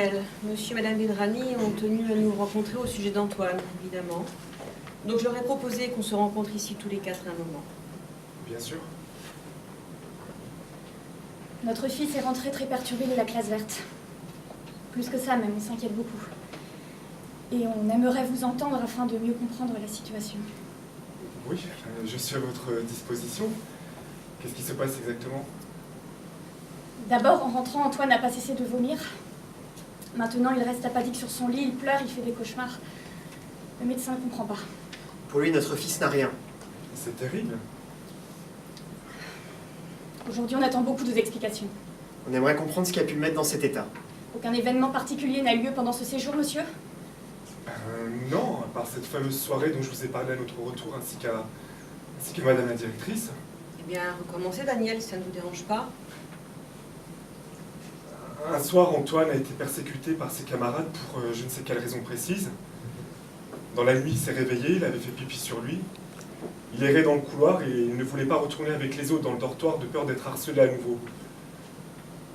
Daniel. Monsieur et Madame Vedrani ont tenu à nous rencontrer au sujet d'Antoine, évidemment. Donc je leur ai proposé qu'on se rencontre ici tous les quatre à un moment. Bien sûr. Notre fils est rentré très perturbé de la classe verte. Plus que ça même, il s'inquiète beaucoup. Et on aimerait vous entendre afin de mieux comprendre la situation. Oui, je suis à votre disposition. Qu'est-ce qui se passe exactement? D'abord, en rentrant, Antoine n'a pas cessé de vomir. Maintenant, il reste apathique sur son lit, il pleure, il fait des cauchemars. Le médecin ne comprend pas. Pour lui, notre fils n'a rien. C'est terrible. Aujourd'hui, on attend beaucoup d'explications. On aimerait comprendre ce qui a pu le mettre dans cet état. Aucun événement particulier n'a lieu pendant ce séjour, monsieur? Non, à part cette fameuse soirée dont je vous ai parlé à notre retour, ainsi qu'à Madame la directrice. Eh bien, recommencez, Daniel, si ça ne vous dérange pas. Un soir, Antoine a été persécuté par ses camarades pour je ne sais quelle raison précise. Dans la nuit, il s'est réveillé, il avait fait pipi sur lui. Il errait dans le couloir et il ne voulait pas retourner avec les autres dans le dortoir de peur d'être harcelé à nouveau.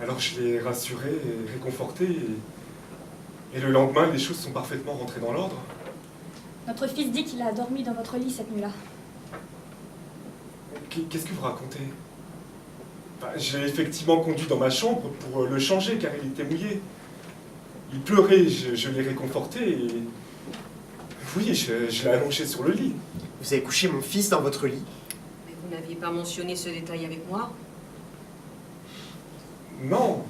Alors je l'ai rassuré et réconforté et le lendemain, les choses sont parfaitement rentrées dans l'ordre. Notre fils dit qu'il a dormi dans votre lit cette nuit-là. Qu'est-ce que vous racontez? Je l'ai effectivement conduit dans ma chambre pour le changer car il était mouillé. Il pleurait, je l'ai réconforté et... Oui, je l'ai allongé sur le lit. Vous avez couché mon fils dans votre lit? Mais vous n'aviez pas mentionné ce détail avec moi? Non.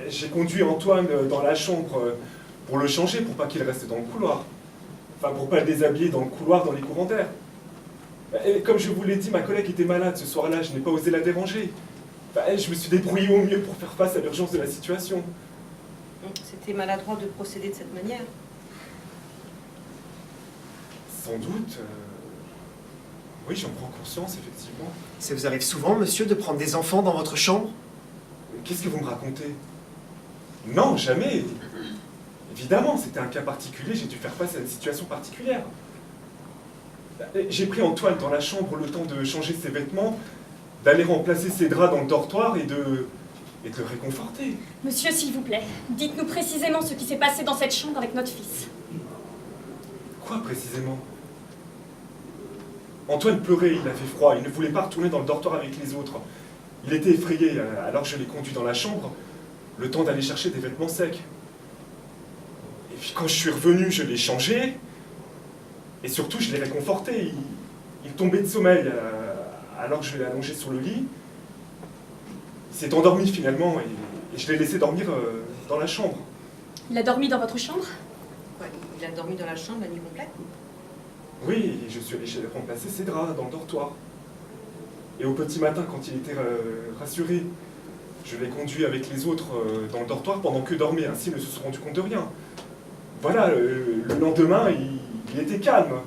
J'ai conduit Antoine dans la chambre pour le changer, pour pas qu'il reste dans le couloir. Enfin, pour pas le déshabiller dans le couloir, dans les courants d'air. Et comme je vous l'ai dit, ma collègue était malade ce soir-là, je n'ai pas osé la déranger. Je me suis débrouillé au mieux pour faire face à l'urgence de la situation. C'était maladroit de procéder de cette manière. Sans doute. Oui, j'en prends conscience, effectivement. Ça vous arrive souvent, monsieur, de prendre des enfants dans votre chambre? Qu'est-ce que vous me racontez? Non, jamais. Évidemment, c'était un cas particulier, j'ai dû faire face à une situation particulière. J'ai pris Antoine dans la chambre le temps de changer ses vêtements, d'aller remplacer ses draps dans le dortoir et de le réconforter. Monsieur, s'il vous plaît, dites-nous précisément ce qui s'est passé dans cette chambre avec notre fils. Quoi précisément? Antoine pleurait, il avait froid, il ne voulait pas retourner dans le dortoir avec les autres. Il était effrayé, alors je l'ai conduit dans la chambre, le temps d'aller chercher des vêtements secs. Et puis quand je suis revenu, je l'ai changé, et surtout je l'ai réconforté. Il tombait de sommeil, alors que je l'ai allongé sur le lit. Il s'est endormi finalement, et je l'ai laissé dormir dans la chambre. Il a dormi dans votre chambre? Quoi, il a dormi dans la chambre la nuit complète? Oui, je suis allé remplacer ses draps dans le dortoir. Et au petit matin, quand il était rassuré, je l'ai conduit avec les autres dans le dortoir pendant qu'eux dormaient, ainsi ils ne se sont rendus compte de rien. Voilà, le lendemain, il était calme.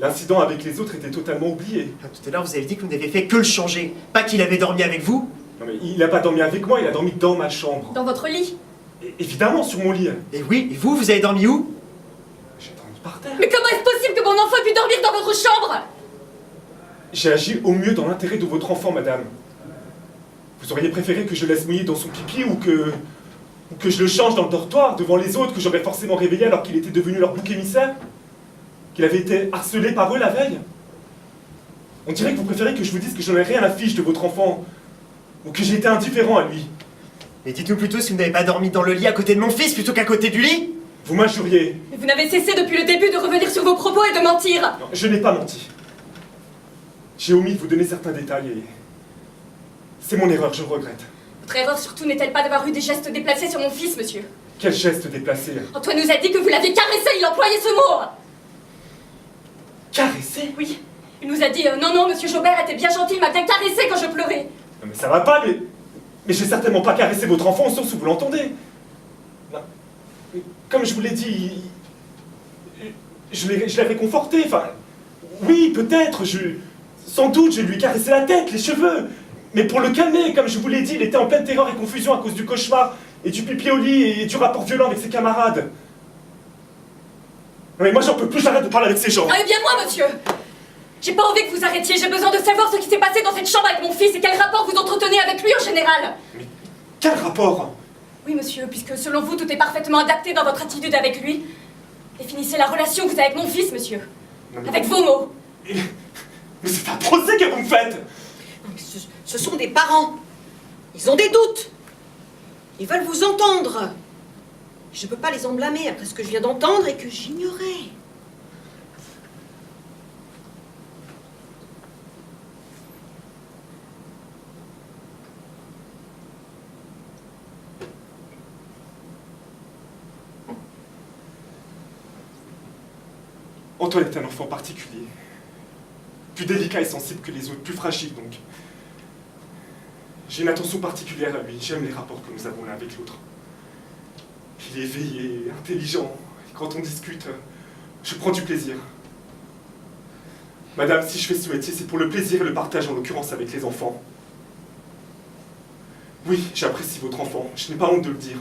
L'incident avec les autres était totalement oublié. Tout à l'heure, vous avez dit que vous n'avez fait que le changer, pas qu'il avait dormi avec vous? Non mais il n'a pas dormi avec moi, il a dormi dans ma chambre. Dans votre lit? Évidemment, sur mon lit. Et oui, et vous avez dormi où? J'ai dormi par terre. Mais comment est-ce possible que mon enfant ait pu dormir dans votre chambre? J'ai agi au mieux dans l'intérêt de votre enfant, madame. Vous auriez préféré que je le laisse mouiller dans son pipi ou que je le change dans le dortoir devant les autres que j'aurais forcément réveillé alors qu'il était devenu leur bouc émissaire? Qu'il avait été harcelé par eux la veille? On dirait que vous préférez que je vous dise que j'en ai rien à fiche de votre enfant ou que j'ai été indifférent à lui. Et dites-nous plutôt si vous n'avez pas dormi dans le lit à côté de mon fils plutôt qu'à côté du lit? Vous m'injuriez. Mais vous n'avez cessé depuis le début de revenir sur vos propos et de mentir. Non, je n'ai pas menti. J'ai omis de vous donner certains détails et... c'est mon erreur, je le regrette. Votre erreur surtout n'est-elle pas d'avoir eu des gestes déplacés sur mon fils, monsieur? Quel geste déplacé? Antoine nous a dit que vous l'aviez caressé, il employait ce mot. Caressé? Oui. Il nous a dit non, non, monsieur Jaubert était bien gentil, il m'a bien caressé quand je pleurais. Non mais ça va pas, mais j'ai certainement pas caressé votre enfant au sens où vous l'entendez. Non. Comme je vous l'ai dit, je l'ai réconforté, enfin... Oui, peut-être, sans doute, je lui ai caressé la tête, les cheveux. Mais pour le calmer, comme je vous l'ai dit, il était en pleine terreur et confusion à cause du cauchemar, et du pipi au lit, et du rapport violent avec ses camarades. Non mais moi j'en peux plus, j'arrête de parler avec ces gens. Eh bien moi, monsieur, j'ai pas envie que vous arrêtiez, j'ai besoin de savoir ce qui s'est passé dans cette chambre avec mon fils et quel rapport vous entretenez avec lui en général. Mais quel rapport? Oui, monsieur, puisque selon vous, tout est parfaitement adapté dans votre attitude avec lui. Définissez la relation que vous avez avec mon fils, monsieur. Non, mais- Avec vos mots. Mais c'est un procès que vous me faites! Non, mais ce sont des parents. Ils ont des doutes. Ils veulent vous entendre. Je ne peux pas les en blâmer après ce que je viens d'entendre et que j'ignorais. Antoine est un enfant particulier. Plus délicat et sensible que les autres, plus fragile donc. J'ai une attention particulière à lui, j'aime les rapports que nous avons l'un avec l'autre. Il est éveillé, intelligent, et quand on discute, je prends du plaisir. Madame, si je fais ce métier, c'est pour le plaisir et le partage, en l'occurrence avec les enfants. Oui, j'apprécie votre enfant, je n'ai pas honte de le dire.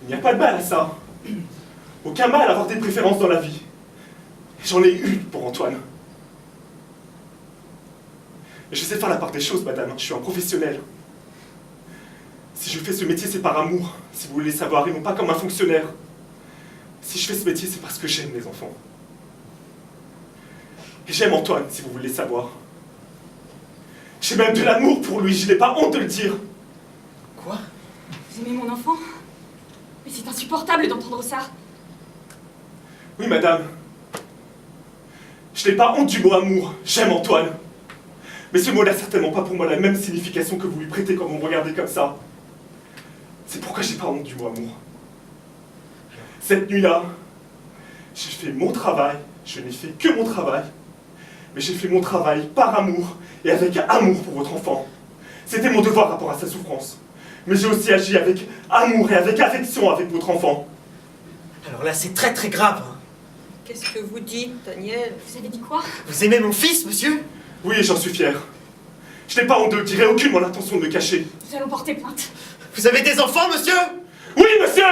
Il n'y a pas de mal à ça. Aucun mal à avoir des préférences dans la vie. J'en ai une pour Antoine. Et je sais faire la part des choses, madame, je suis un professionnel. Si je fais ce métier, c'est par amour, si vous voulez savoir, et non pas comme un fonctionnaire. Si je fais ce métier, c'est parce que j'aime les enfants. Et j'aime Antoine, si vous voulez savoir. J'ai même de l'amour pour lui, je n'ai pas honte de le dire. Quoi? Vous aimez mon enfant? Mais c'est insupportable d'entendre ça. Oui, madame. Je n'ai pas honte du mot amour, j'aime Antoine. Mais ce mot n'a certainement pas pour moi la même signification que vous lui prêtez quand vous me regardez comme ça. C'est pourquoi j'ai pas honte du mot amour. Cette nuit-là, j'ai fait mon travail, je n'ai fait que mon travail, mais j'ai fait mon travail par amour et avec amour pour votre enfant. C'était mon devoir rapport à sa souffrance. Mais j'ai aussi agi avec amour et avec affection avec votre enfant. Alors là, c'est très très grave. Hein. Qu'est-ce que vous dites, Daniel? Vous avez dit quoi? Vous aimez mon fils, monsieur? Oui, j'en suis fier. Je n'ai pas honte de le dire et aucunement l'intention de me cacher. Nous allons porter plainte. Vous avez des enfants, monsieur? Oui, monsieur!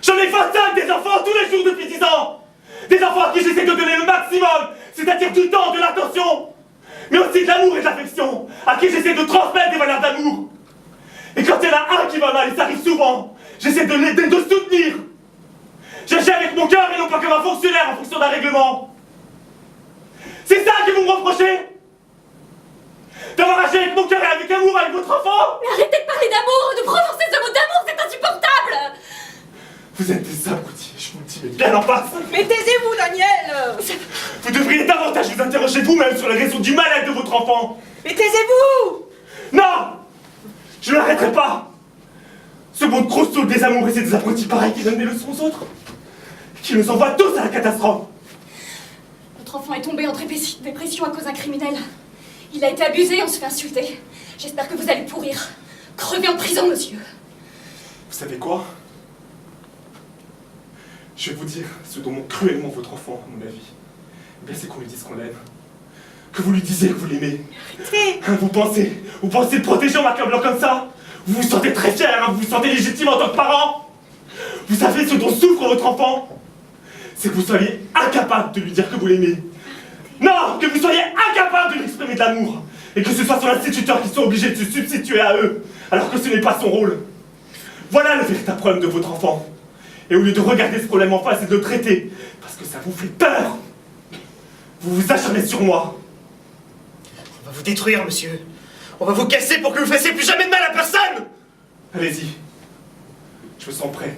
J'en ai 25 des enfants tous les jours depuis 10 ans! Des enfants à qui j'essaie de donner le maximum, c'est-à-dire du temps, de l'attention, mais aussi de l'amour et de l'affection, à qui j'essaie de transmettre des valeurs d'amour. Et quand il y en a un qui va mal, et ça arrive souvent, j'essaie de l'aider, de le soutenir. J'agis avec mon cœur et non pas comme un fonctionnaire en fonction d'un règlement. C'est ça que vous me reprochez? D'avoir agi avec mon cœur et avec amour avec votre enfant? Mais arrêtez de parler d'amour, de prononcer ce mot d'amour, c'est insupportable! Vous êtes des abrutis, je vous le dis, mais bien en face. Mais taisez-vous, Daniel! Vous devriez davantage vous interroger vous-même sur les raisons du mal-être de votre enfant. Mais taisez-vous! Non! Je ne l'arrêterai pas! Ce monde croustille des amours et c'est des abrutis pareils qui donnent des leçons aux autres, qui nous envoient tous à la catastrophe. Votre enfant est tombé en dépression à cause d'un criminel. Il a été abusé et on se fait insulter. J'espère que vous allez pourrir. Crever en prison, monsieur. Vous savez quoi? Je vais vous dire ce dont manque cruellement votre enfant, à mon avis. Eh bien, c'est qu'on lui dise qu'on l'aime. Que vous lui disiez que vous l'aimez. Arrêtez! Hein, vous pensez le protéger en m'accablant comme ça? Vous vous sentez très fier, hein, vous vous sentez légitime en tant que parent? Vous savez ce dont souffre votre enfant? C'est que vous soyez incapable de lui dire que vous l'aimez. Non, que vous soyez incapable de lui exprimer de l'amour. Et que ce soit son instituteur qui soit obligé de se substituer à eux, alors que ce n'est pas son rôle. Voilà le véritable problème de votre enfant. Et au lieu de regarder ce problème en face et de le traiter, parce que ça vous fait peur, vous vous acharnez sur moi. On va vous détruire, monsieur. On va vous casser pour que vous fassiez plus jamais de mal à personne. Allez-y. Je me sens prêt.